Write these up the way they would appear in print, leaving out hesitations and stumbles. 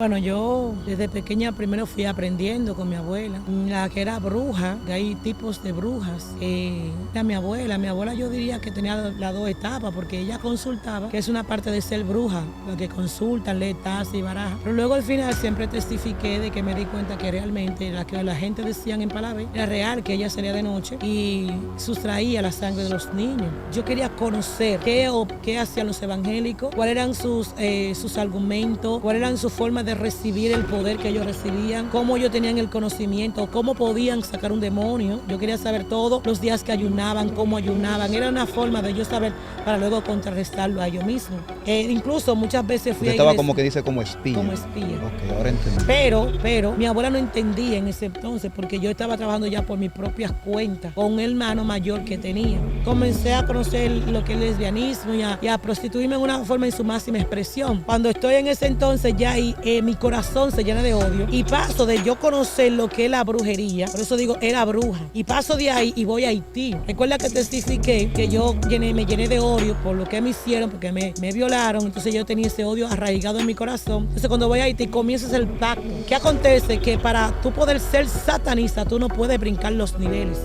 Bueno, yo desde pequeña primero fui aprendiendo con mi abuela, la que era bruja, que hay tipos de brujas. Era mi abuela yo diría que tenía las dos etapas, porque ella consultaba, que es una parte de ser bruja, lo que consultan, lee tazas y barajas. Pero luego al final siempre testifiqué de que me di cuenta que realmente la que la gente decían en palabras era real, que ella salía de noche y sustraía la sangre de los niños. Yo quería conocer qué hacían los evangélicos, cuáles eran sus argumentos, cuáles eran sus formas de recibir el poder que ellos recibían, cómo ellos tenían el conocimiento, cómo podían sacar un demonio. Yo quería saber todos los días que ayunaban, cómo ayunaban. Era una forma de yo saber para luego contrarrestarlo a ellos mismos. Incluso muchas veces fui Usted a estaba iglesia, como que dice como espía. como espía. Ok, ahora entendí. Pero mi abuela no entendía en ese entonces, porque yo estaba trabajando ya por mis propias cuentas con un hermano mayor que tenía. Comencé a conocer lo que es el lesbianismo y a prostituirme en una forma en su máxima expresión. Cuando estoy en ese entonces ya ahí, mi corazón se llena de odio y paso de yo conocer lo que es la brujería, por eso digo, era bruja, y paso de ahí y voy a Haití. Recuerda que testifiqué que yo me llené de odio por lo que me hicieron, porque me violaron, entonces yo tenía ese odio arraigado en mi corazón. Entonces cuando voy a Haití comienzas el pacto. ¿Qué acontece? Que para tú poder ser satanista, tú no puedes brincar los niveles.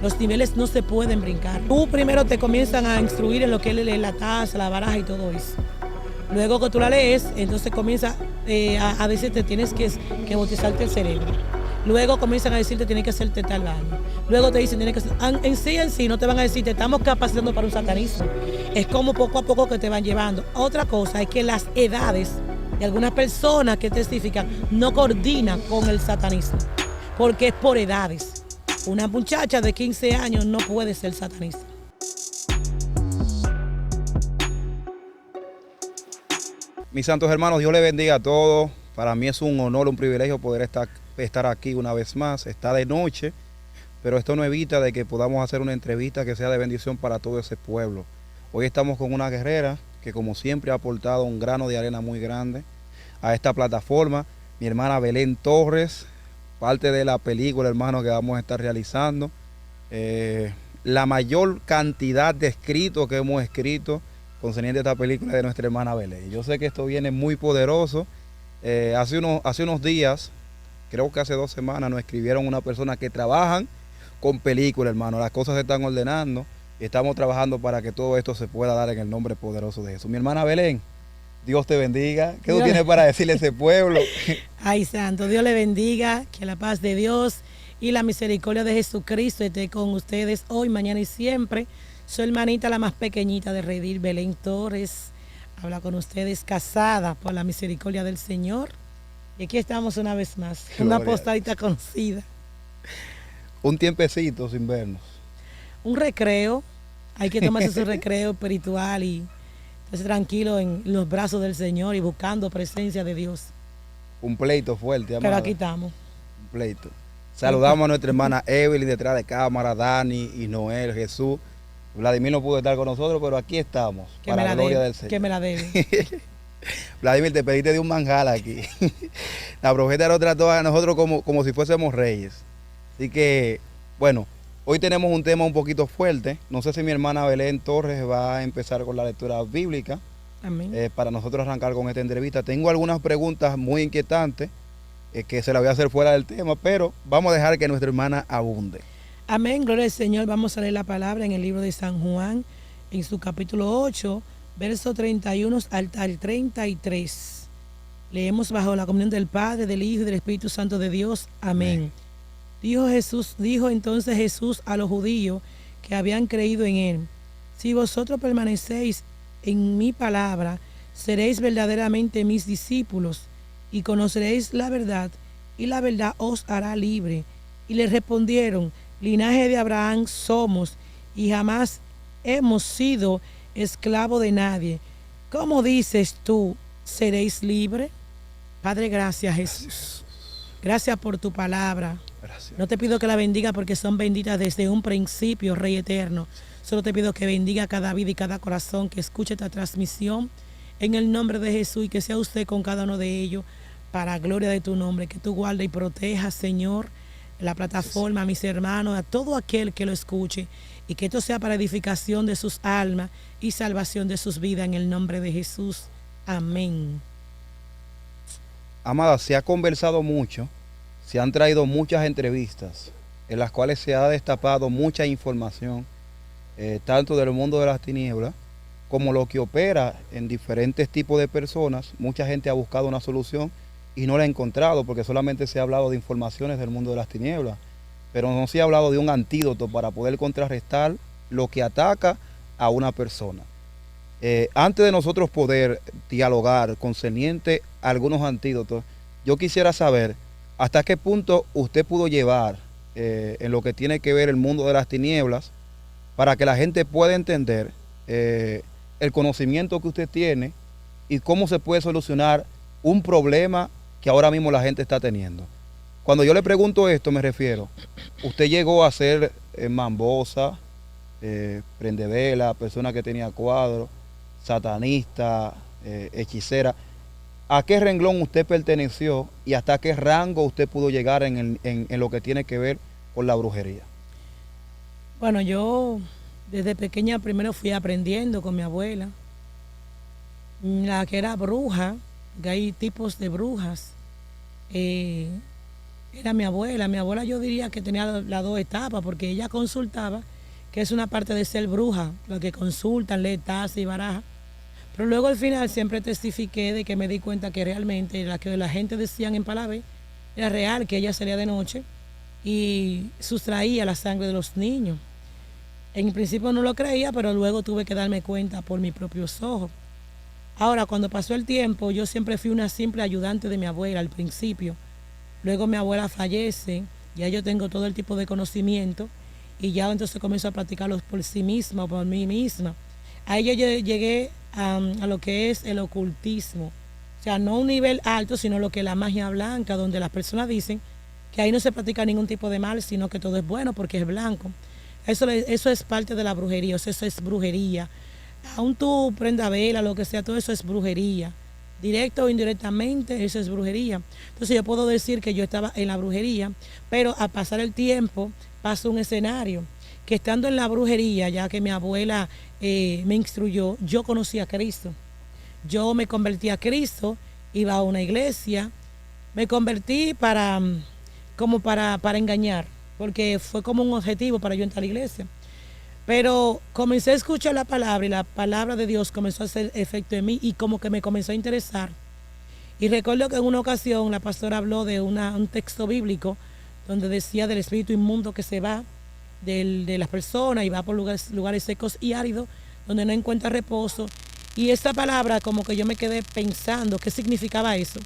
Los niveles no se pueden brincar. Tú primero te comienzan a instruir en lo que es la taza, la baraja y todo eso. Luego que tú la lees, entonces comienza a decirte tienes que bautizarte el cerebro. Luego comienzan a decirte tienes que hacerte tal daño. Luego te dicen tienes que hacer... En sí no te van a decir te estamos capacitando para un satanismo. Es como poco a poco que te van llevando. Otra cosa es que las edades de algunas personas que testifican no coordinan con el satanismo, porque es por edades. Una muchacha de 15 años no puede ser satanista. Mis santos hermanos, Dios les bendiga a todos. Para mí es un honor, un privilegio poder estar aquí una vez más. Está de noche, pero esto no evita de que podamos hacer una entrevista que sea de bendición para todo ese pueblo. Hoy estamos con una guerrera que como siempre ha aportado un grano de arena muy grande a esta plataforma. Mi hermana Belén Torres, parte de la película, hermano, que vamos a estar realizando. La mayor cantidad de escritos que hemos escrito concerniente a esta película de nuestra hermana Belén. Yo sé que esto viene muy poderoso. Hace unos días, creo que hace 2 semanas, nos escribieron una persona que trabajan con películas, hermano. Las cosas se están ordenando y estamos trabajando para que todo esto se pueda dar en el nombre poderoso de Jesús. Mi hermana Belén, Dios te bendiga. ¿Qué tú tienes para decirle a ese pueblo? Ay, santo, Dios le bendiga, que la paz de Dios y la misericordia de Jesucristo esté con ustedes hoy, mañana y siempre. Soy hermanita la más pequeñita de Redil, Belén Torres. Habla con ustedes, casada por la misericordia del Señor. Y aquí estamos una vez más, una apostadita conocida. Un tiempecito sin vernos. Un recreo, hay que tomarse su recreo espiritual y estarse tranquilo en los brazos del Señor y buscando presencia de Dios. Un pleito fuerte, amada. Pero aquí estamos. Un pleito. Saludamos a nuestra hermana Evelyn detrás de cámara, Dani y Noel, Jesús. Vladimir no pudo estar con nosotros, pero aquí estamos, que para la gloria del Señor. Que me la debe. Vladimir, te pediste de un manjar aquí. La profeta nos trató a nosotros como si fuésemos reyes. Así que, bueno, hoy tenemos un tema un poquito fuerte. No sé si mi hermana Belén Torres va a empezar con la lectura bíblica. Amén. Para nosotros arrancar con esta entrevista. Tengo algunas preguntas muy inquietantes que se las voy a hacer fuera del tema, pero vamos a dejar que nuestra hermana abunde. Amén, gloria al Señor. Vamos a leer la palabra en el libro de San Juan, en su capítulo 8, verso 31 al 33. Leemos bajo la comunión del Padre, del Hijo y del Espíritu Santo de Dios. Amén. Dijo entonces Jesús a los judíos que habían creído en él: si vosotros permanecéis en mi palabra, seréis verdaderamente mis discípulos y conoceréis la verdad, y la verdad os hará libre. Y le respondieron: linaje de Abraham somos, y jamás hemos sido esclavos de nadie. ¿Cómo dices tú, seréis libres? Padre, gracias, Jesús. Gracias por tu palabra. Gracias. No te pido que la bendiga porque son benditas desde un principio, Rey eterno. Solo te pido que bendiga cada vida y cada corazón que escuche esta transmisión en el nombre de Jesús, y que sea usted con cada uno de ellos para gloria de tu nombre. Que tú guardes y protejas, Señor, la plataforma, a mis hermanos, a todo aquel que lo escuche, y que esto sea para edificación de sus almas y salvación de sus vidas en el nombre de Jesús. Amén. Amada, se ha conversado mucho, se han traído muchas entrevistas en las cuales se ha destapado mucha información, tanto del mundo de las tinieblas como lo que opera en diferentes tipos de personas. Mucha gente ha buscado una solución y no la ha encontrado porque solamente se ha hablado de informaciones del mundo de las tinieblas, pero no se ha hablado de un antídoto para poder contrarrestar lo que ataca a una persona. Antes de nosotros poder dialogar concerniente a algunos antídotos, yo quisiera saber hasta qué punto usted pudo llevar en lo que tiene que ver el mundo de las tinieblas para que la gente pueda entender el conocimiento que usted tiene y cómo se puede solucionar un problema que ahora mismo la gente está teniendo. Cuando yo le pregunto esto me refiero, usted llegó a ser mambosa, prendevela, persona que tenía cuadros, satanista, hechicera. ¿A qué renglón usted perteneció y hasta qué rango usted pudo llegar en lo que tiene que ver con la brujería? Bueno, yo desde pequeña primero fui aprendiendo con mi abuela, la que era bruja, que hay tipos de brujas. Era mi abuela. Mi abuela yo diría que tenía las dos etapas, porque ella consultaba, que es una parte de ser bruja, lo que consultan, lee tazas y barajas. Pero luego al final siempre testifiqué de que me di cuenta que realmente la que la gente decían en Palabé era real, que ella salía de noche y sustraía la sangre de los niños. En principio no lo creía, pero luego tuve que darme cuenta por mis propios ojos. Ahora, cuando pasó el tiempo, yo siempre fui una simple ayudante de mi abuela al principio. Luego mi abuela fallece, ya yo tengo todo el tipo de conocimiento y ya entonces comienzo a practicarlos por sí misma, por mí misma. Ahí yo llegué a lo que es el ocultismo. O sea, no un nivel alto, sino lo que es la magia blanca, donde las personas dicen que ahí no se practica ningún tipo de mal, sino que todo es bueno porque es blanco. Eso es parte de la brujería, o sea, eso es brujería. Aún tú prenda vela, lo que sea, todo eso es brujería. Directo o indirectamente, eso es brujería. Entonces yo puedo decir que yo estaba en la brujería, pero al pasar el tiempo pasó un escenario, que estando en la brujería, ya que mi abuela me instruyó, yo conocí a Cristo. Yo me convertí a Cristo, iba a una iglesia, me convertí para engañar, porque fue como un objetivo para yo entrar a la iglesia. Pero comencé a escuchar la palabra y la palabra de Dios comenzó a hacer efecto en mí y como que me comenzó a interesar. Y recuerdo que en una ocasión la pastora habló de un texto bíblico donde decía del espíritu inmundo que se va de las personas y va por lugares secos y áridos donde no encuentra reposo. Y esta palabra como que yo me quedé pensando qué significaba eso.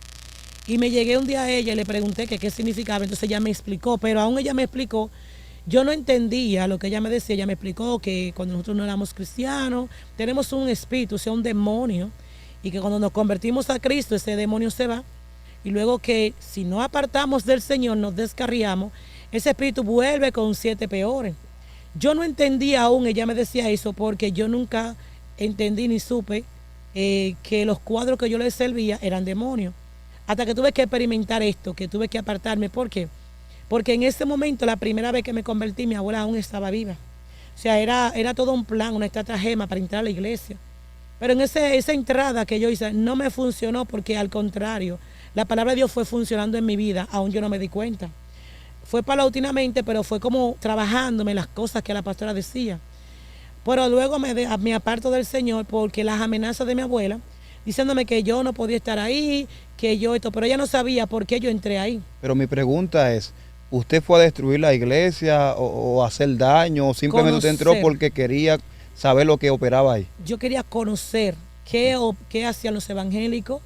Y me llegué un día a ella y le pregunté que qué significaba, entonces ella me explicó, pero aún ella me explicó, yo no entendía lo que ella me decía. Ella me explicó que cuando nosotros no éramos cristianos, tenemos un espíritu, o sea, un demonio, y que cuando nos convertimos a Cristo, ese demonio se va, y luego que si no apartamos del Señor, nos descarriamos, ese espíritu vuelve con 7 peores. Yo no entendía aún, ella me decía eso, porque yo nunca entendí ni supe que los cuadros que yo le servía eran demonios. Hasta que tuve que experimentar esto, que tuve que apartarme. ¿Por qué? Porque en ese momento, la primera vez que me convertí, mi abuela aún estaba viva. O sea, era todo un plan, una estratagema para entrar a la iglesia. Pero en esa entrada que yo hice no me funcionó porque al contrario, la palabra de Dios fue funcionando en mi vida, aún yo no me di cuenta. Fue paulatinamente, pero fue como trabajándome las cosas que la pastora decía. Pero luego me aparto del Señor porque las amenazas de mi abuela, diciéndome que yo no podía estar ahí, que yo esto, pero ella no sabía por qué yo entré ahí. Pero mi pregunta es, ¿usted fue a destruir la iglesia o a hacer daño o simplemente usted entró porque quería saber lo que operaba ahí? Yo quería conocer qué hacían los evangélicos,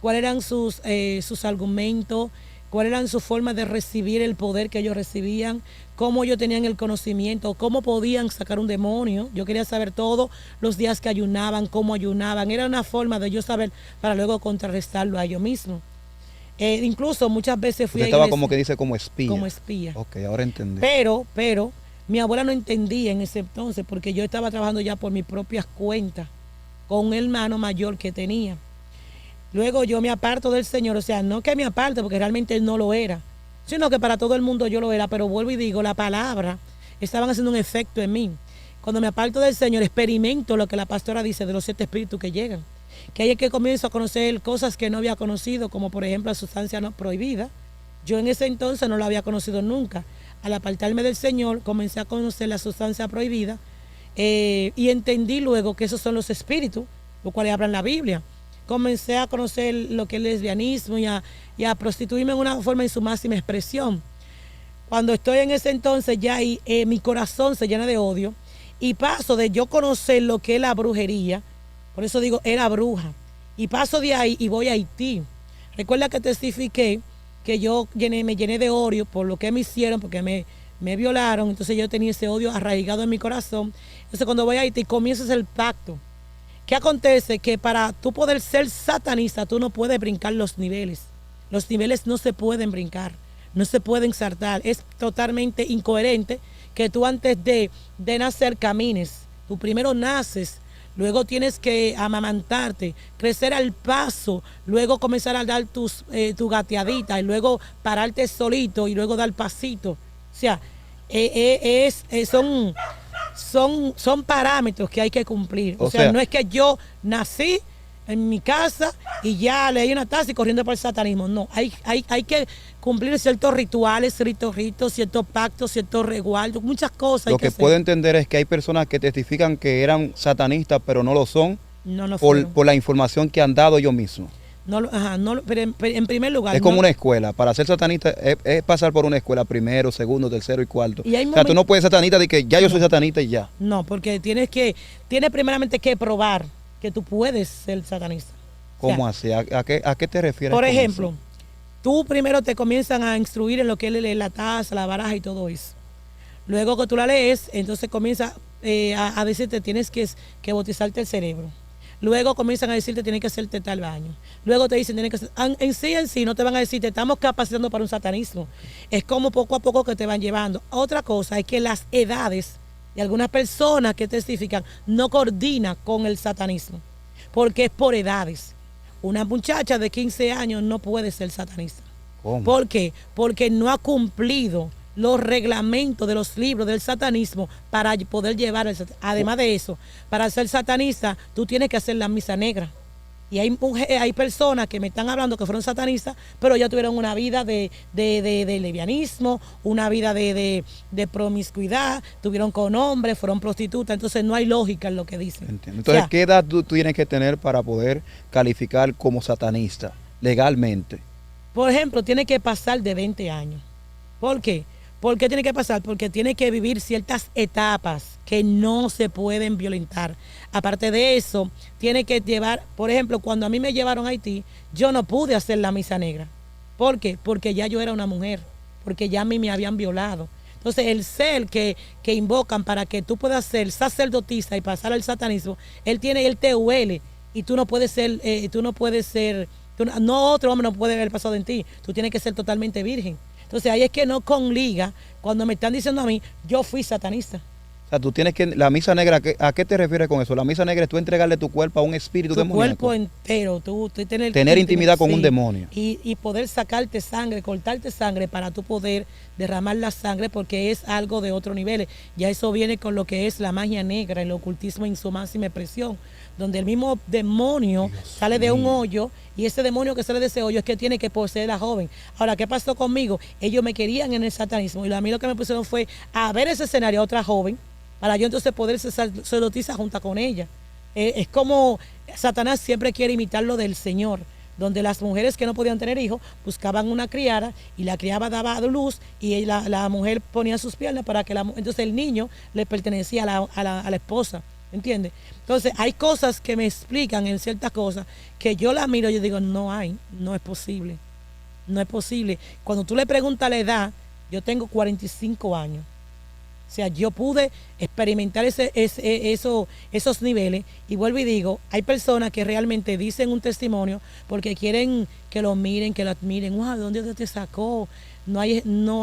cuáles eran sus argumentos, cuáles eran sus formas de recibir el poder que ellos recibían, cómo ellos tenían el conocimiento, cómo podían sacar un demonio. Yo quería saber todos los días que ayunaban, cómo ayunaban. Era una forma de yo saber para luego contrarrestarlo a ellos mismos. Incluso muchas veces fui Usted estaba como que dice como espía. Como espía. Ok, ahora entendí. Pero mi abuela no entendía en ese entonces porque yo estaba trabajando ya por mis propias cuentas con un hermano mayor que tenía. Luego yo me aparto del Señor, o sea, no que me aparte porque realmente él no lo era, sino que para todo el mundo yo lo era, pero vuelvo y digo, la palabra estaban haciendo un efecto en mí. Cuando me aparto del Señor, experimento lo que la pastora dice de los 7 espíritus que llegan. que ahí es que comienzo a conocer cosas que no había conocido, como por ejemplo la sustancia no prohibida. Yo en ese entonces no la había conocido nunca. Al apartarme del Señor, comencé a conocer la sustancia prohibida y entendí luego que esos son los espíritus, los cuales hablan la Biblia. Comencé a conocer lo que es el lesbianismo y a prostituirme en una forma en su máxima expresión. Cuando estoy en ese entonces ya ahí, mi corazón se llena de odio y paso de yo conocer lo que es la brujería, por eso digo, era bruja, y paso de ahí y voy a Haití. Recuerda que testifiqué que yo me llené de odio por lo que me hicieron, porque me violaron, entonces yo tenía ese odio arraigado en mi corazón. Entonces cuando voy a Haití comienzas el pacto. ¿Qué acontece? Que para tú poder ser satanista, tú no puedes brincar los niveles. Los niveles no se pueden brincar, no se pueden saltar. Es totalmente incoherente que tú antes de nacer camines. Tú primero naces, luego tienes que amamantarte, crecer al paso, luego comenzar a dar tu gateadita y luego pararte solito y luego dar pasito. O sea, son parámetros que hay que cumplir. O sea, no es que yo nací en mi casa y ya leí una taza y corriendo por el satanismo. No, hay que cumplir ciertos rituales, ciertos pactos, ciertos resguardos, muchas cosas. Lo que puedo entender es que hay personas que testifican que eran satanistas, pero no lo son por la información que han dado ellos mismos. Pero en primer lugar. Es como una escuela. Para ser satanista es pasar por una escuela primero, segundo, tercero y cuarto. O sea, tú no puedes ser satanista de que ya yo soy satanista y ya. No, porque tienes primeramente que probar que tú puedes ser satanista. ¿Cómo así? ¿A qué te refieres? Por ejemplo, tú primero te comienzan a instruir en lo que es la taza, la baraja y todo eso. Luego que tú la lees, entonces comienza a decirte tienes que bautizarte el cerebro. Luego comienzan a decirte tienes que hacerte tal baño. Luego te dicen tienes que hacer, en sí no te van a decir te estamos capacitando para un satanismo. Es como poco a poco que te van llevando. Otra cosa es que las edades de algunas personas que testifican no coordinan con el satanismo, porque es por edades. Una muchacha de 15 años no puede ser satanista. ¿Cómo? ¿Por qué? Porque no ha cumplido los reglamentos de los libros del satanismo para poder llevar el satanismo. Además de eso, para ser satanista, tú tienes que hacer la misa negra. Y hay personas que me están hablando que fueron satanistas, pero ya tuvieron una vida de lesbianismo, una vida de promiscuidad, tuvieron con hombres, fueron prostitutas, entonces no hay lógica en lo que dicen. Entiendo. Entonces, ¿qué edad tú tienes que tener para poder calificar como satanista legalmente? Por ejemplo, tiene que pasar de 20 años. ¿Por qué? ¿Por qué tiene que pasar? Porque tiene que vivir ciertas etapas que no se pueden violentar. Aparte de eso, tiene que llevar, por ejemplo, cuando a mí me llevaron a Haití, yo no pude hacer la misa negra. ¿Por qué? Porque ya yo era una mujer, porque ya a mí me habían violado. Entonces, el ser que invocan para que tú puedas ser sacerdotisa y pasar al satanismo, él te huele y tú no puedes ser, otro hombre no puede haber pasado en ti. Tú tienes que ser totalmente virgen. Entonces ahí es que no conliga cuando me están diciendo a mí, yo fui satanista. O sea, tú tienes que, la misa negra, ¿a qué te refieres con eso? La misa negra es tú entregarle tu cuerpo a un espíritu demoníaco. Tu cuerpo entero, tú tener intimidad con un demonio. Y poder sacarte sangre, cortarte sangre para tú poder derramar la sangre porque es algo de otro nivel. Ya eso viene con lo que es la magia negra, el ocultismo en su máxima expresión, donde el mismo demonio sale de un hoyo y ese demonio que sale de ese hoyo es que tiene que poseer a la joven. Ahora, ¿qué pasó conmigo? Ellos me querían en el satanismo y a mí lo que me pusieron fue a ver ese escenario a otra joven para yo entonces poder ser sacerdotisa junto con ella. Es como Satanás siempre quiere imitar lo del Señor, donde las mujeres que no podían tener hijos buscaban una criada y la criada daba luz y la mujer ponía sus piernas para que entonces el niño le pertenecía a la esposa. ¿Entiendes? Entonces hay cosas que me explican en ciertas cosas que yo las miro y yo digo, no es posible. No es posible. Cuando tú le preguntas la edad, yo tengo 45 años. O sea, yo pude experimentar esos niveles y vuelvo y digo, hay personas que realmente dicen un testimonio porque quieren que lo miren, que lo admiren. ¡Wow! ¿De dónde te sacó? No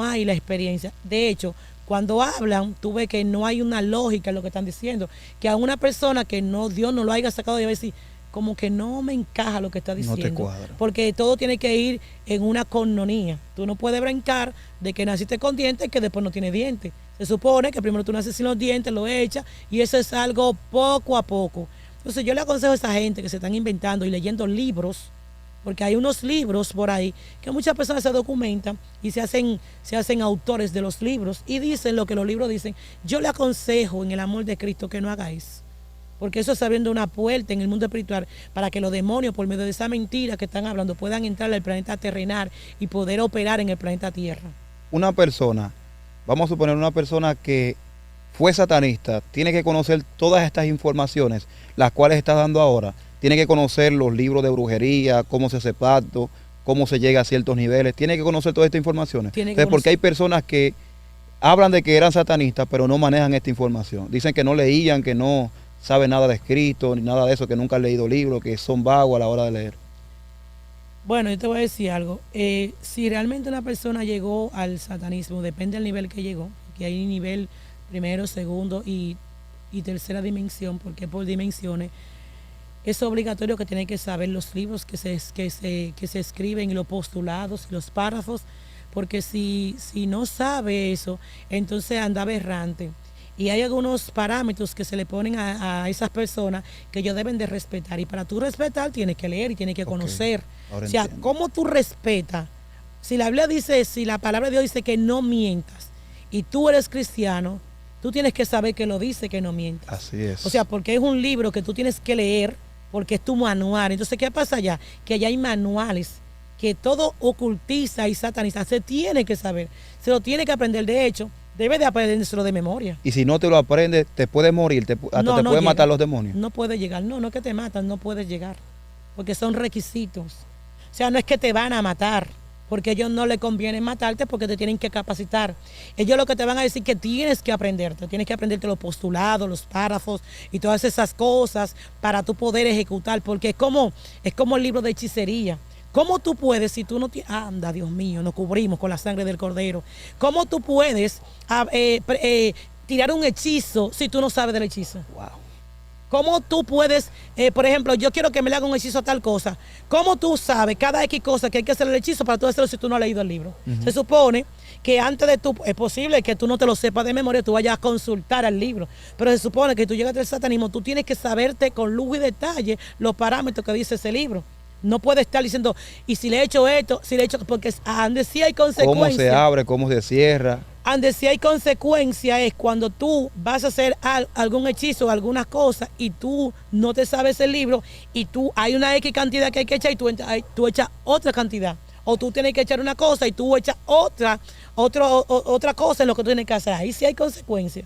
hay la experiencia. De hecho, cuando hablan, tú ves que no hay una lógica en lo que están diciendo. Que a una persona que Dios no lo haya sacado de decir, como que no me encaja lo que está diciendo. No te cuadra. Porque todo tiene que ir en una cononía. Tú no puedes brincar de que naciste con dientes y que después no tiene dientes. Se supone que primero tú naces sin los dientes, lo echas y eso es algo poco a poco. Entonces yo le aconsejo a esa gente que se están inventando y leyendo libros, porque hay unos libros por ahí que muchas personas se documentan y se hacen autores de los libros y dicen lo que los libros dicen. Yo le aconsejo en el amor de Cristo que no hagáis, porque eso está abriendo una puerta en el mundo espiritual para que los demonios, por medio de esa mentira que están hablando, puedan entrar al planeta terrenal y poder operar en el planeta Tierra. Una persona, vamos a suponer una persona que fue satanista, tiene que conocer todas estas informaciones, las cuales está dando ahora. Tiene que conocer los libros de brujería, cómo se hace pacto, cómo se llega a ciertos niveles. Tiene que conocer todas estas informaciones. Entonces, porque hay personas que hablan de que eran satanistas, pero no manejan esta información. Dicen que no leían, que no saben nada de escrito, ni nada de eso, que nunca han leído libros, que son vagos a la hora de leer. Bueno, yo te voy a decir algo. Si realmente una persona llegó al satanismo, depende del nivel que llegó, que hay nivel primero, segundo y tercera dimensión, porque por dimensiones. Es obligatorio que tiene que saber los libros que se escriben y los postulados y los párrafos, porque si no sabe eso, entonces anda aberrante. Y hay algunos parámetros que se le ponen a esas personas que ellos deben de respetar. Y para tú respetar tienes que leer y tienes que conocer. O sea, entiendo. ¿Cómo tú respetas? Si la Biblia dice, si la palabra de Dios dice que no mientas y tú eres cristiano, tú tienes que saber que lo dice que no mientas. Así es. O sea, porque es un libro que tú tienes que leer, porque es tu manual. Entonces, ¿qué pasa allá? Que allá hay manuales, que todo ocultiza y sataniza. Se tiene que saber, se lo tiene que aprender. De hecho, debe de aprendérselo de memoria. Y si no te lo aprendes, te puedes morir, hasta te pueden matar los demonios. No puede llegar, no es que te matan, no puedes llegar, porque son requisitos. O sea, no es que te van a matar, porque a ellos no les conviene matarte porque te tienen que capacitar. Ellos lo que te van a decir que tienes que aprenderte los postulados, los párrafos y todas esas cosas para tú poder ejecutar, porque es como el libro de hechicería. ¿Cómo tú puedes, si tú no tienes, anda, Dios mío, nos cubrimos con la sangre del cordero? ¿Cómo tú puedes tirar un hechizo si tú no sabes del hechizo? Wow. ¿Cómo tú puedes, por ejemplo, yo quiero que me le haga un hechizo a tal cosa? ¿Cómo tú sabes cada X cosa que hay que hacer el hechizo para tú hacerlo si tú no has leído el libro? Se supone que antes de tú, es posible que tú no te lo sepas de memoria, tú vayas a consultar al libro, pero se supone que tú llegas al satanismo, tú tienes que saberte con lujo y detalle los parámetros que dice ese libro. No puede estar diciendo, y si le he hecho esto, si le he hecho, porque ande sí hay consecuencias. ¿Cómo se abre? ¿Cómo se cierra? Ande si hay consecuencia es cuando tú vas a hacer algún hechizo, alguna cosa, y tú no te sabes el libro, y tú hay una X cantidad que hay que echar, y tú echas otra cantidad. O tú tienes que echar una cosa y tú echas otra cosa en lo que tú tienes que hacer. Ahí sí hay consecuencias.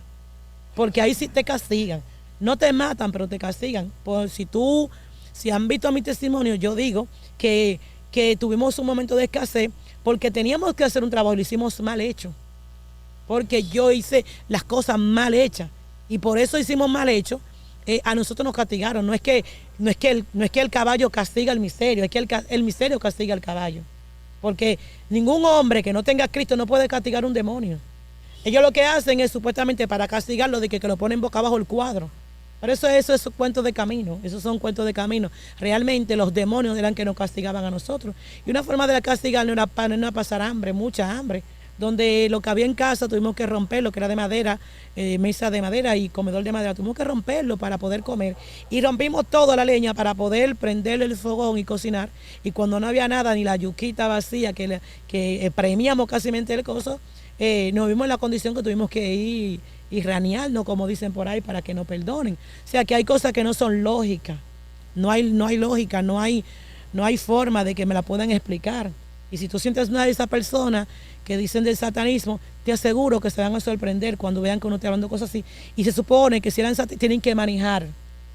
Porque ahí sí te castigan. No te matan, pero te castigan. Por si han visto mi testimonio, yo digo que tuvimos un momento de escasez porque teníamos que hacer un trabajo y lo hicimos mal hecho. Porque yo hice las cosas mal hechas y por eso hicimos mal hecho. A nosotros nos castigaron. No es que el caballo castiga el misterio, es que el misterio castiga al caballo. Porque ningún hombre que no tenga a Cristo no puede castigar un demonio. Ellos lo que hacen es supuestamente para castigarlo de que lo ponen boca abajo el cuadro. Pero eso es cuentos de camino, esos son cuentos de camino. Realmente los demonios eran que nos castigaban a nosotros. Y una forma de castigar no era pasar hambre, mucha hambre. Donde lo que había en casa tuvimos que romperlo, que era de madera, mesa de madera y comedor de madera. Tuvimos que romperlo para poder comer. Y rompimos toda la leña para poder prenderle el fogón y cocinar. Y cuando no había nada, ni la yuquita vacía que premiamos casi el coso, nos vimos en la condición que tuvimos que ir y ranearnos, como dicen por ahí, para que nos perdonen. O sea, que hay cosas que no son lógicas. No hay lógica, no hay forma de que me la puedan explicar. Y si tú sientes una de esas personas que dicen del satanismo, te aseguro que se van a sorprender cuando vean que uno está hablando cosas así. Y se supone que si eran tienen que manejar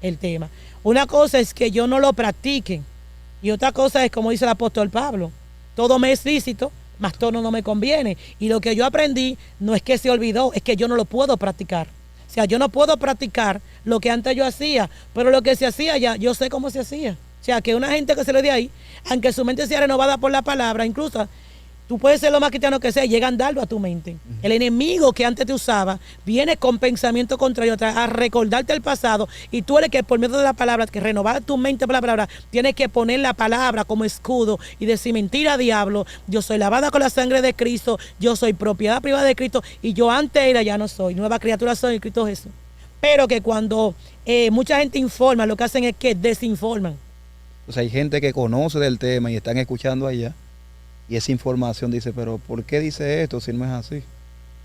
el tema. Una cosa es que yo no lo practique y otra cosa es, como dice el apóstol Pablo, todo me es lícito, mas todo no me conviene. Y lo que yo aprendí no es que se olvidó, es que yo no lo puedo practicar. O sea, yo no puedo practicar lo que antes yo hacía, pero lo que se hacía ya, yo sé cómo se hacía. O sea, que una gente que se le dé ahí, aunque su mente sea renovada por la palabra, incluso tú puedes ser lo más cristiano que sea, llega a darlo a tu mente. El enemigo que antes te usaba viene con pensamiento contrario a recordarte el pasado, y tú eres que por medio de la palabra, que renovar tu mente por la palabra, tienes que poner la palabra como escudo y decir: mentira, diablo, yo soy lavada con la sangre de Cristo, yo soy propiedad privada de Cristo, y yo antes era, ya no soy, nueva criatura soy en Cristo Jesús. pero que cuando mucha gente informa, lo que hacen es que desinforman. O sea, hay gente que conoce del tema y están escuchando allá y esa información dice, pero ¿por qué dice esto si no es así?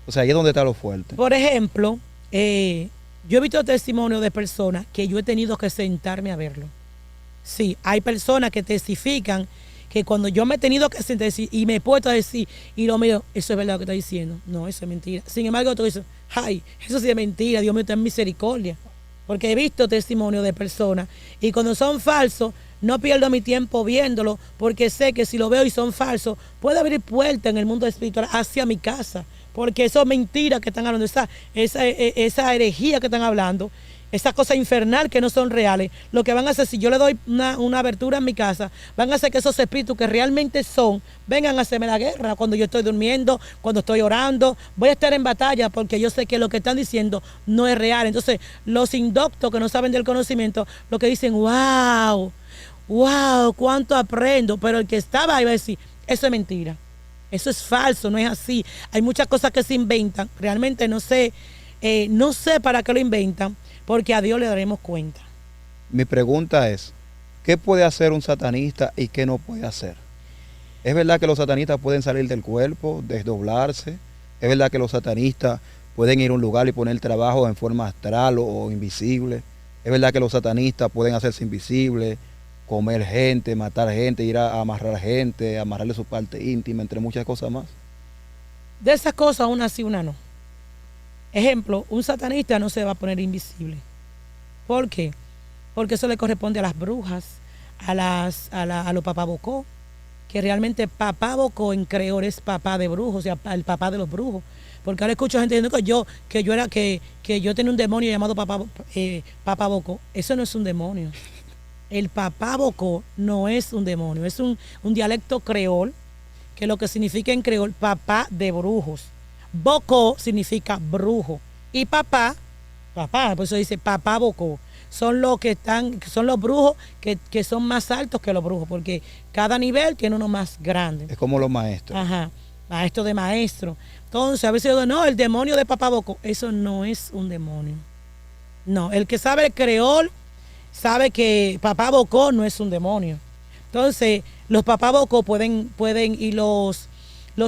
O sea, ahí es donde está lo fuerte. Por ejemplo, yo he visto testimonios de personas que yo he tenido que sentarme a verlo. Sí, hay personas que testifican que cuando yo me he tenido que sentar y me he puesto a decir, y lo mío, eso es verdad lo que está diciendo. No, eso es mentira. Sin embargo, tú dices, ay, eso sí es mentira, Dios mío, ten misericordia. Porque he visto testimonios de personas y cuando son falsos, no pierdo mi tiempo viéndolo porque sé que si lo veo y son falsos, puede abrir puertas en el mundo espiritual hacia mi casa. Porque eso es mentira que están hablando, esa herejía que están hablando, esa cosa infernal que no son reales. Lo que van a hacer, si yo le doy una abertura en mi casa, van a hacer que esos espíritus que realmente son, vengan a hacerme la guerra cuando yo estoy durmiendo, cuando estoy orando. Voy a estar en batalla porque yo sé que lo que están diciendo no es real. Entonces, los indoctos que no saben del conocimiento, lo que dicen, wow, cuánto aprendo. Pero el que estaba ahí va a decir, eso es mentira. Eso es falso, no es así. Hay muchas cosas que se inventan. Realmente no sé para qué lo inventan, porque a Dios le daremos cuenta. Mi pregunta es, ¿qué puede hacer un satanista y qué no puede hacer? ¿Es verdad que los satanistas pueden salir del cuerpo, desdoblarse? ¿Es verdad que los satanistas pueden ir a un lugar y poner trabajo en forma astral o invisible? ¿Es verdad que los satanistas pueden hacerse invisibles, comer gente, matar gente, ir a amarrar gente, amarrarle su parte íntima, entre muchas cosas más? De esas cosas, una sí, una no. Ejemplo, un satanista no se va a poner invisible. ¿Por qué? Porque eso le corresponde a las brujas, a los papabocó, que realmente papabocó en creol es papá de brujos, o sea, el papá de los brujos. Porque ahora escucho gente diciendo que yo tenía un demonio llamado papabocó. Eso no es un demonio. El papabocó no es un demonio, es un dialecto creol, que lo que significa en creol, papá de brujos. Bocó significa brujo. Y papá, por eso dice papá bocó. Son los brujos que son más altos que los brujos, porque cada nivel tiene uno más grande. Es como los maestros. Ajá, maestro de maestro. Entonces, a veces yo digo, no, el demonio de papá bocó. Eso no es un demonio. No, el que sabe el creol sabe que papá bocó no es un demonio. Entonces, los papá bocó pueden y los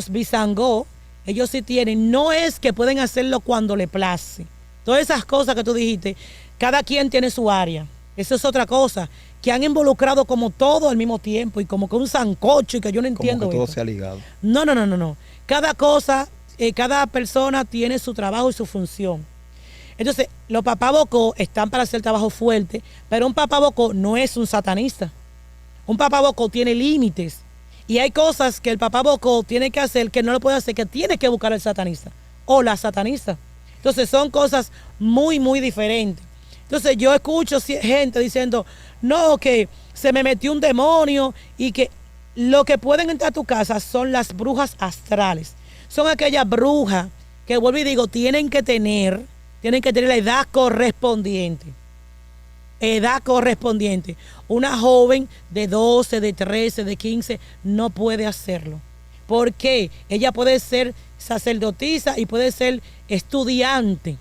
bisangó, ellos sí tienen, no es que pueden hacerlo cuando le place. Todas esas cosas que tú dijiste, cada quien tiene su área. Eso es otra cosa, que han involucrado como todo al mismo tiempo y como que un sancocho y que yo no entiendo. Como que todo se ha ligado. No. Cada cosa, cada persona tiene su trabajo y su función. Entonces, los papabocó están para hacer trabajo fuerte, pero un papabocó no es un satanista. Un papabocó tiene límites. Y hay cosas que el papabocó tiene que hacer que no lo puede hacer, que tiene que buscar el satanista o la satanista. Entonces son cosas muy, muy diferentes. Entonces yo escucho gente diciendo, no, que se me metió un demonio y que lo que pueden entrar a tu casa son las brujas astrales. Son aquellas brujas que, vuelvo y digo, tienen que tener la edad correspondiente. Edad correspondiente. Una joven de 12, de 13, de 15 no puede hacerlo. ¿Por qué? Ella puede ser sacerdotisa y puede ser estudiante.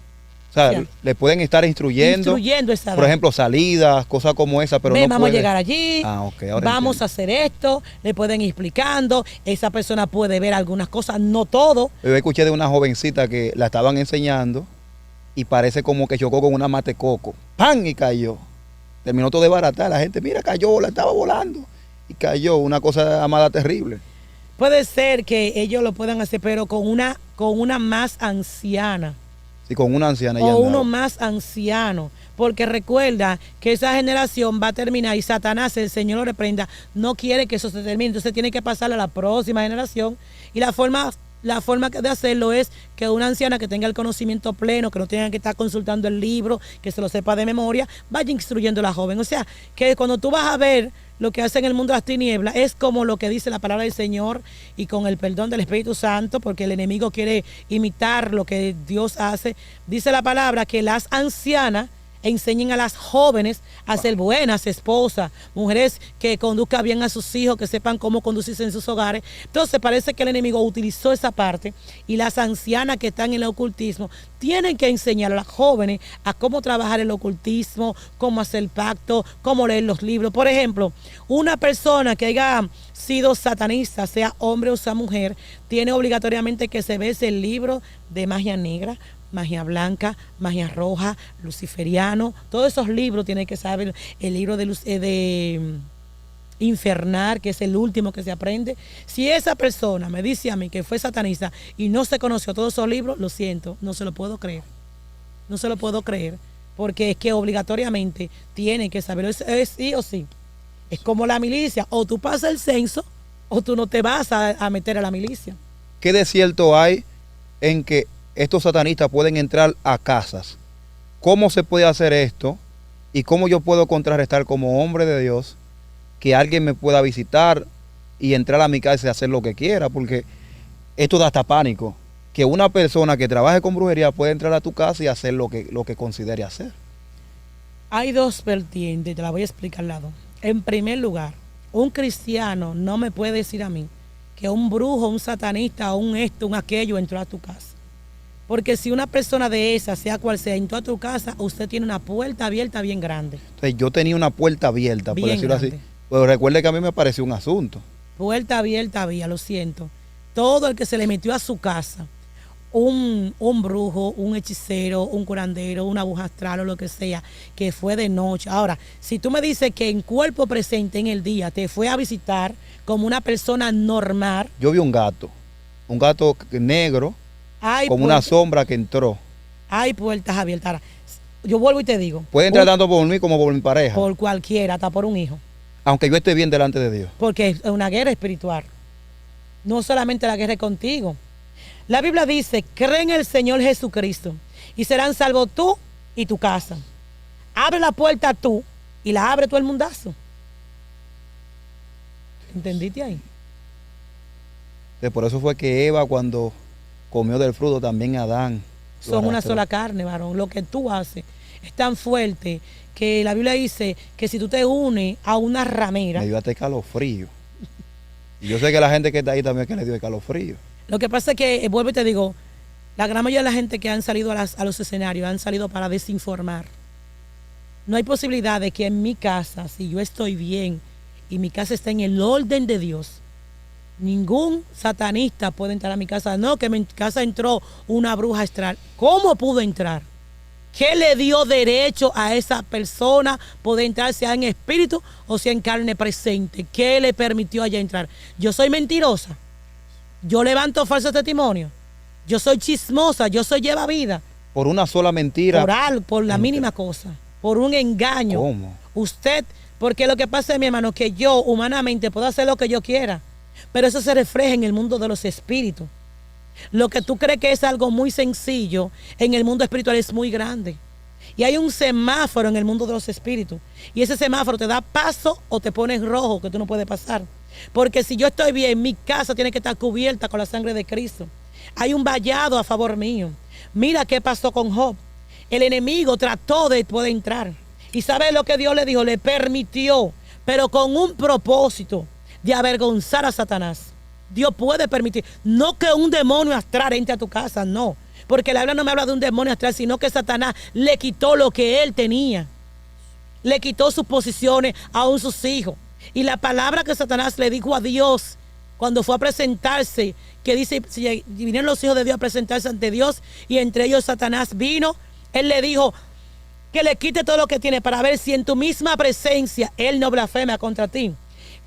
O sea, le pueden estar instruyendo esa edad. Por ejemplo, salidas, cosas como esa, pero no vamos puede. A llegar allí, Okay, vamos a hacer esto, le pueden ir explicando, esa persona puede ver algunas cosas, no todo. Yo escuché de una jovencita que la estaban enseñando y parece como que chocó con una mate coco. ¡Pam! Y cayó. Terminó todo de barata. La gente, mira, cayó, la estaba volando. Y cayó, una cosa amada terrible. Puede ser que ellos lo puedan hacer, pero con una más anciana. Sí, con una anciana. O uno más anciano. Porque recuerda que esa generación va a terminar y Satanás, el Señor lo reprenda, no quiere que eso se termine. Entonces tiene que pasarle a la próxima generación. Y la forma de hacerlo es que una anciana que tenga el conocimiento pleno, que no tenga que estar consultando el libro, que se lo sepa de memoria, vaya instruyendo a la joven. O sea, que cuando tú vas a ver lo que hace en el mundo de las tinieblas, es como lo que dice la palabra del Señor y con el perdón del Espíritu Santo, porque el enemigo quiere imitar lo que Dios hace. Dice la palabra que las ancianas enseñen a las jóvenes a ser buenas esposas, mujeres que conduzcan bien a sus hijos, que sepan cómo conducirse en sus hogares. Entonces parece que el enemigo utilizó esa parte y las ancianas que están en el ocultismo tienen que enseñar a las jóvenes a cómo trabajar el ocultismo, cómo hacer pacto, cómo leer los libros. Por ejemplo, una persona que haya sido satanista, sea hombre o sea mujer, tiene obligatoriamente que se ve el libro de magia negra, magia blanca, magia roja, luciferiano, todos esos libros tiene que saber. El libro de Infernal, que es el último que se aprende. Si esa persona me dice a mí que fue satanista y no se conoció todos esos libros, lo siento, no se lo puedo creer. No se lo puedo creer, porque es que obligatoriamente tiene que saberlo, es sí o sí. Es como la milicia, o tú pasas el censo o tú no te vas a meter a la milicia. ¿Qué de cierto hay en que estos satanistas pueden entrar a casas? ¿Cómo se puede hacer esto? ¿Y cómo yo puedo contrarrestar como hombre de Dios que alguien me pueda visitar y entrar a mi casa y hacer lo que quiera? Porque esto da hasta pánico, que una persona que trabaje con brujería puede entrar a tu casa y hacer lo que considere hacer. Hay dos vertientes, te la voy a explicar las dos. En primer lugar, un cristiano no me puede decir a mí que un brujo, un satanista, un esto, un aquello entró a tu casa. Porque si una persona de esa, sea cual sea, entró a tu casa, usted tiene una puerta abierta bien grande. Entonces, yo tenía una puerta abierta, por decirlo así. Pero recuerde que a mí me pareció un asunto. Puerta abierta había, lo siento. Todo el que se le metió a su casa, un brujo, un hechicero, un curandero, una bruja astral o lo que sea, que fue de noche. Ahora, si tú me dices que en cuerpo presente en el día te fue a visitar como una persona normal. Yo vi un gato negro, como una sombra que entró. Hay puertas abiertas. Ahora, yo vuelvo y te digo. Puede entrar tanto por mí como por mi pareja. Por cualquiera, hasta por un hijo. Aunque yo esté bien delante de Dios. Porque es una guerra espiritual. No solamente la guerra es contigo. La Biblia dice, cree en el Señor Jesucristo y serán salvos tú y tu casa. Abre la puerta tú y la abre todo el mundazo. ¿Entendiste ahí? Por eso fue que Eva, cuando comió del fruto, también Adán. Son una sola carne, varón. Lo que tú haces es tan fuerte que la Biblia dice que si tú te unes a una ramera. Me dio hasta escalofrío. Y yo sé que la gente que está ahí también es que le dio escalofrío. Lo que pasa es que, vuelvo y te digo, la gran mayoría de la gente que han salido a los escenarios han salido para desinformar. No hay posibilidad de que en mi casa, si yo estoy bien y mi casa está en el orden de Dios, ningún satanista puede entrar a mi casa. No, que en mi casa entró una bruja astral. ¿Cómo pudo entrar? ¿Qué le dio derecho a esa persona poder entrar, sea en espíritu o sea en carne presente? ¿Qué le permitió allá entrar? Yo soy mentirosa. Yo levanto falso testimonio. Yo soy chismosa. Yo soy lleva vida. Por una sola mentira. Por la mínima cosa. Por un engaño. ¿Cómo? Usted, porque lo que pasa es, mi hermano, que yo humanamente puedo hacer lo que yo quiera. Pero eso se refleja en el mundo de los espíritus. Lo que tú crees que es algo muy sencillo, en el mundo espiritual es muy grande. Y hay un semáforo en el mundo de los espíritus. Y ese semáforo te da paso o te pone en rojo, que tú no puedes pasar. Porque si yo estoy bien, mi casa tiene que estar cubierta con la sangre de Cristo. Hay un vallado a favor mío. Mira qué pasó con Job. El enemigo trató de poder entrar. ¿Y sabe lo que Dios le dijo? Le permitió, pero con un propósito de avergonzar a Satanás. Dios puede permitir, no que un demonio astral entre a tu casa, no. Porque la Biblia no me habla de un demonio astral, sino que Satanás le quitó lo que él tenía. Le quitó sus posiciones, aún sus hijos. Y la palabra que Satanás le dijo a Dios cuando fue a presentarse, que dice, si vinieron los hijos de Dios a presentarse ante Dios, y entre ellos Satanás vino, él le dijo que le quite todo lo que tiene para ver si en tu misma presencia él no blasfema contra ti.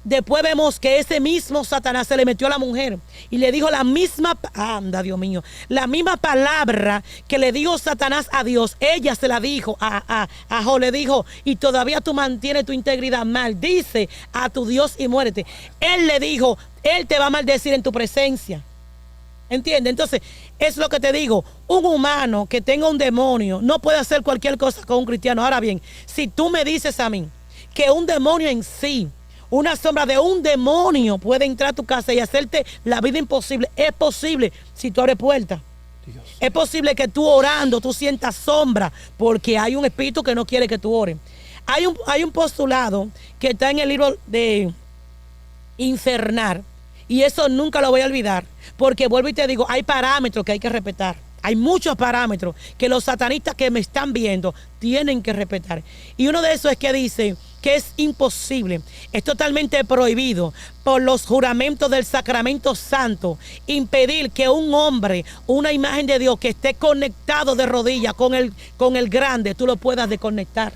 Después vemos que ese mismo Satanás se le metió a la mujer y le dijo la misma, Dios mío, la misma palabra que le dijo Satanás a Dios, ella se la dijo a Job, le dijo, y todavía tú mantienes tu integridad, maldice a tu Dios y muérete. Él le dijo, él te va a maldecir en tu presencia. ¿Entiendes? Entonces, es lo que te digo, un humano que tenga un demonio no puede hacer cualquier cosa con un cristiano. Ahora bien, si tú me dices a mí que un demonio en sí, una sombra de un demonio puede entrar a tu casa y hacerte la vida imposible. Es posible si tú abres puertas. Dios. Es posible que tú orando, tú sientas sombra, porque hay un espíritu que no quiere que tú ores. Hay un postulado que está en el libro de Infernar, y eso nunca lo voy a olvidar, porque vuelvo y te digo, hay parámetros que hay que respetar. Hay muchos parámetros que los satanistas que me están viendo tienen que respetar. Y uno de esos es que dice que es imposible, es totalmente prohibido por los juramentos del sacramento santo impedir que un hombre, una imagen de Dios que esté conectado de rodillas con el grande, tú lo puedas desconectar.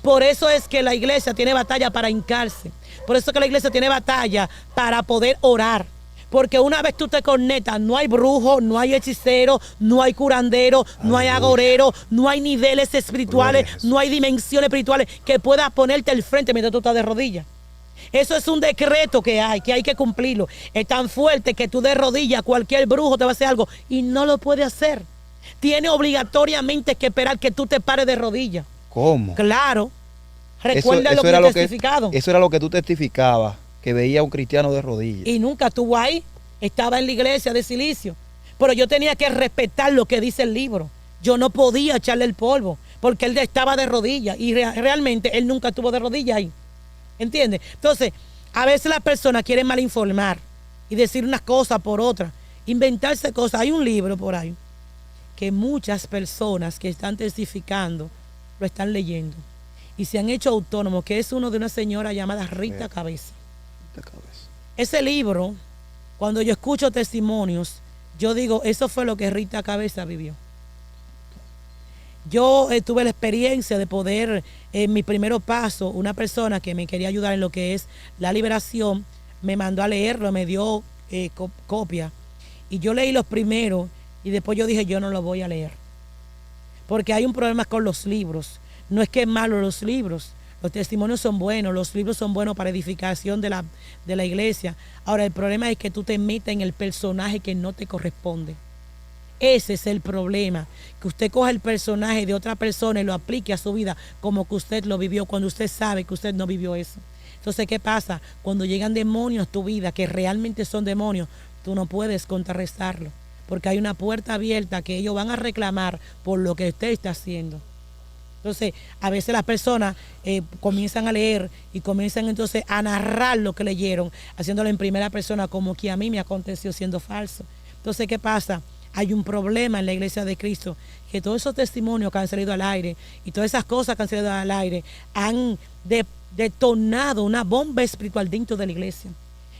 Por eso es que la iglesia tiene batalla para hincarse. Por eso es que la iglesia tiene batalla para poder orar. Porque una vez tú te conectas, no hay brujo, no hay hechicero, no hay curandero, no hay agorero, no hay niveles espirituales, no hay dimensiones espirituales que puedas ponerte al frente mientras tú estás de rodillas. Eso es un decreto que hay que cumplirlo. Es tan fuerte que tú de rodillas, cualquier brujo te va a hacer algo y no lo puede hacer. Tiene obligatoriamente que esperar que tú te pares de rodillas. ¿Cómo? Claro. Recuerda lo que he testificado. Eso era lo que tú testificabas, que veía a un cristiano de rodillas. Y nunca estuvo ahí. Estaba en la iglesia de Silicio. Pero yo tenía que respetar lo que dice el libro. Yo no podía echarle el polvo, porque él estaba de rodillas. Y realmente él nunca estuvo de rodillas ahí. ¿Entiendes? Entonces, a veces las personas quieren malinformar y decir unas cosas por otras. Inventarse cosas. Hay un libro por ahí que muchas personas que están testificando lo están leyendo. Y se han hecho autónomos, que es uno de una señora llamada Rita Cabeza. Ese libro, cuando yo escucho testimonios, yo digo, eso fue lo que Rita Cabeza vivió. Yo tuve la experiencia de poder, en mi primer paso, una persona que me quería ayudar en lo que es la liberación, me mandó a leerlo, me dio copia. Y yo leí los primeros y después yo dije, yo no lo voy a leer. Porque hay un problema con los libros. No es que es malo los libros. Los testimonios son buenos, los libros son buenos para edificación de la iglesia. Ahora, el problema es que tú te metas en el personaje que no te corresponde. Ese es el problema, que usted coja el personaje de otra persona y lo aplique a su vida como que usted lo vivió, cuando usted sabe que usted no vivió eso. Entonces, ¿qué pasa? Cuando llegan demonios a tu vida, que realmente son demonios, tú no puedes contrarrestarlo, porque hay una puerta abierta que ellos van a reclamar por lo que usted está haciendo. Entonces, a veces las personas comienzan a leer y comienzan entonces a narrar lo que leyeron, haciéndolo en primera persona, como que a mí me aconteció siendo falso. Entonces, ¿qué pasa? Hay un problema en la iglesia de Cristo, que todos esos testimonios que han salido al aire y todas esas cosas que han salido al aire han detonado una bomba espiritual dentro de la iglesia.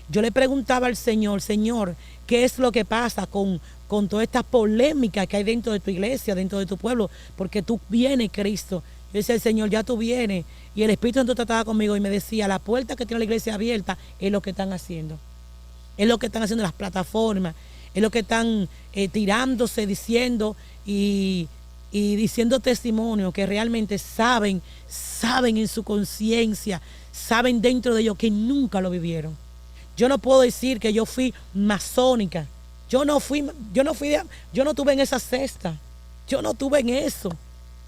Yo le preguntaba al Señor, Señor, ¿qué es lo que pasa con toda esta polémica que hay dentro de tu iglesia, dentro de tu pueblo? Porque tú vienes, Cristo. Yo decía, Señor, ya tú vienes. Y el Espíritu Santo trataba conmigo y me decía, la puerta que tiene la iglesia abierta es lo que están haciendo. Es lo que están haciendo las plataformas. Es lo que están tirándose, diciendo y diciendo testimonio que realmente saben en su conciencia, saben dentro de ellos que nunca lo vivieron. Yo no puedo decir que yo fui masónica. Yo no tuve en esa cesta. Yo no tuve en eso.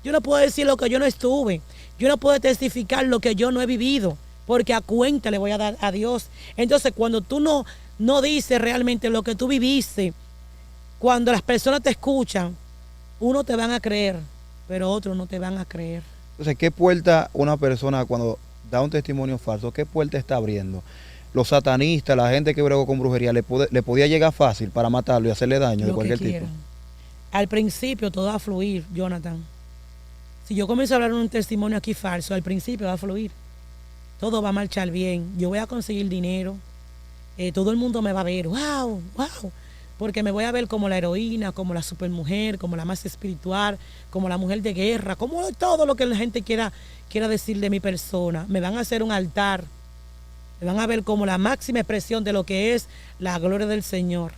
Yo no puedo decir lo que yo no estuve. Yo no puedo testificar lo que yo no he vivido, porque a cuenta le voy a dar a Dios. Entonces, cuando tú no dices realmente lo que tú viviste, cuando las personas te escuchan, unos te van a creer, pero otros no te van a creer. Entonces, ¿qué puerta una persona cuando da un testimonio falso, qué puerta está abriendo? Los satanistas, la gente que bregó con brujería, le podía llegar fácil para matarlo y hacerle daño de cualquier tipo. Al principio todo va a fluir, Jonathan. Si yo comienzo a hablar un testimonio aquí falso, al principio va a fluir. Todo va a marchar bien. Yo voy a conseguir dinero. Todo el mundo me va a ver. ¡Wow! ¡Wow! Porque me voy a ver como la heroína, como la supermujer, como la más espiritual, como la mujer de guerra, como todo lo que la gente quiera decir de mi persona. Me van a hacer un altar. Me van a ver como la máxima expresión de lo que es la gloria del Señor.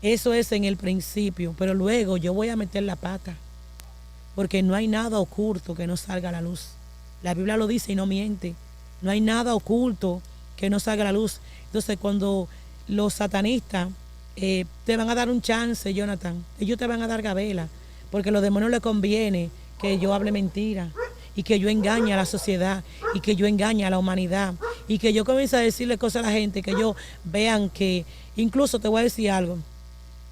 Eso es en el principio, pero luego yo voy a meter la pata, porque no hay nada oculto que no salga a la luz. La Biblia lo dice y no miente. No hay nada oculto que no salga a la luz. Entonces, cuando los satanistas te van a dar un chance, Jonathan, ellos te van a dar gabela, porque a los demonios les conviene que yo hable mentira, y que yo engañe a la sociedad, y que yo engañe a la humanidad, y que yo comience a decirle cosas a la gente, que ellos vean que, incluso te voy a decir algo,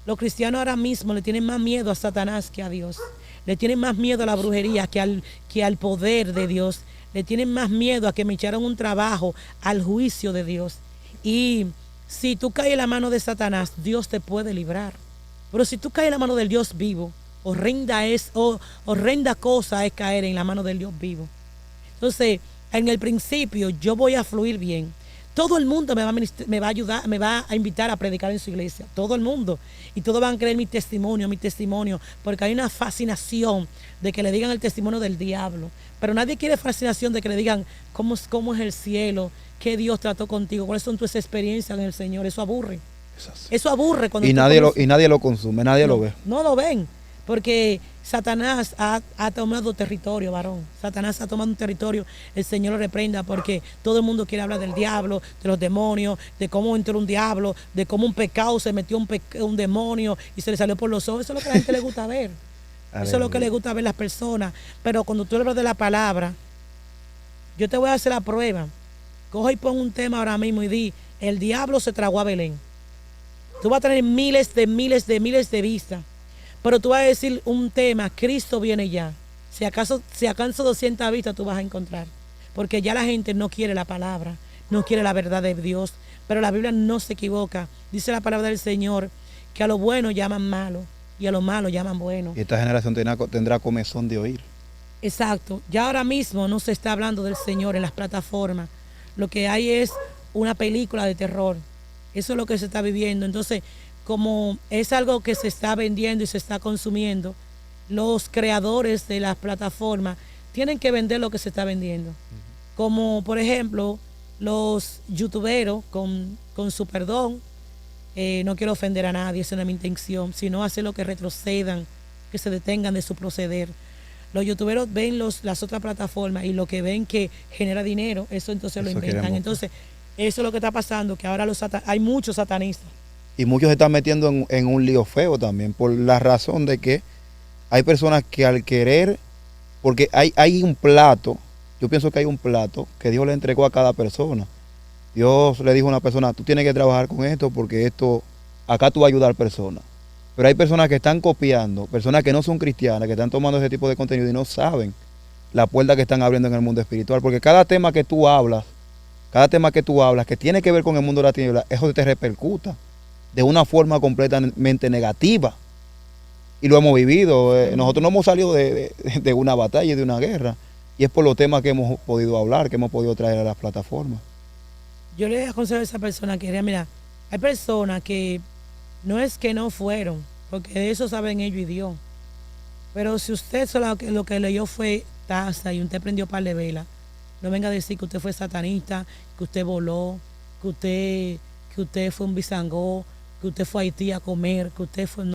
Los cristianos ahora mismo le tienen más miedo a Satanás que a Dios. Le tienen más miedo a la brujería que al poder de Dios. Le tienen más miedo a que me echaron un trabajo, al juicio de Dios. Y si tú caes en la mano de Satanás, Dios te puede librar. Pero si tú caes en la mano del Dios vivo, horrenda cosa es caer en la mano del Dios vivo. Entonces, en el principio yo voy a fluir bien. Todo el mundo me va a ayudar, me va a invitar a predicar en su iglesia. Todo el mundo. Y todos van a creer mi testimonio, porque hay una fascinación de que le digan el testimonio del diablo. Pero nadie quiere fascinación de que le digan cómo es el cielo, qué Dios trató contigo, cuáles son tus experiencias en el Señor. Eso aburre. Eso aburre cuando y nadie lo consume, nadie lo ve. No lo ven. Porque Satanás ha tomado territorio, varón. Satanás ha tomado un territorio. El Señor lo reprenda porque todo el mundo quiere hablar del diablo, de los demonios, de cómo entró un diablo, de cómo un pecado se metió un demonio y se le salió por los ojos. Eso es lo que a la gente le gusta ver. Eso es lo que le gusta ver a las personas. Pero cuando tú hablas de la palabra, yo te voy a hacer la prueba. Coge y pon un tema ahora mismo y di, el diablo se tragó a Belén. Tú vas a tener miles de vistas. Pero tú vas a decir un tema, Cristo viene ya. Si acaso 200 vistas tú vas a encontrar. Porque ya la gente no quiere la palabra, no quiere la verdad de Dios. Pero la Biblia no se equivoca. Dice la palabra del Señor que a lo bueno llaman malo y a lo malo llaman bueno. Y esta generación tendrá comezón de oír. Exacto. Ya ahora mismo no se está hablando del Señor en las plataformas. Lo que hay es una película de terror. Eso es lo que se está viviendo. Entonces, como es algo que se está vendiendo y se está consumiendo, los creadores de las plataformas tienen que vender lo que se está vendiendo. Como por ejemplo, los youtuberos con su perdón, no quiero ofender a nadie, esa no es mi intención, sino hacer lo que retrocedan, que se detengan de su proceder. Los youtuberos ven las otras plataformas y lo que ven que genera dinero, eso entonces lo inventan. Entonces, eso es lo que está pasando, que ahora hay muchos satanistas. Y muchos se están metiendo en un lío feo también, por la razón de que hay personas que al querer, porque hay un plato, yo pienso que hay un plato que Dios le entregó a cada persona. Dios le dijo a una persona, tú tienes que trabajar con esto porque acá tú vas a ayudar personas. Pero hay personas que están copiando, personas que no son cristianas, que están tomando ese tipo de contenido y no saben la puerta que están abriendo en el mundo espiritual. Porque cada tema que tú hablas, que tiene que ver con el mundo de la tiniebla, eso te repercuta de una forma completamente negativa. Y lo hemos vivido. Nosotros no hemos salido de una batalla, de una guerra. Y es por los temas que hemos podido hablar, que hemos podido traer a las plataformas. Yo le aconsejo a esa persona que, mira, hay personas que no es que no fueron, porque de eso saben ellos y Dios. Pero si usted solo lo que leyó fue taza y usted prendió par de vela, no venga a decir que usted fue satanista, que usted voló, que usted fue un bisangó, que usted fue a Haití a comer, que usted fue...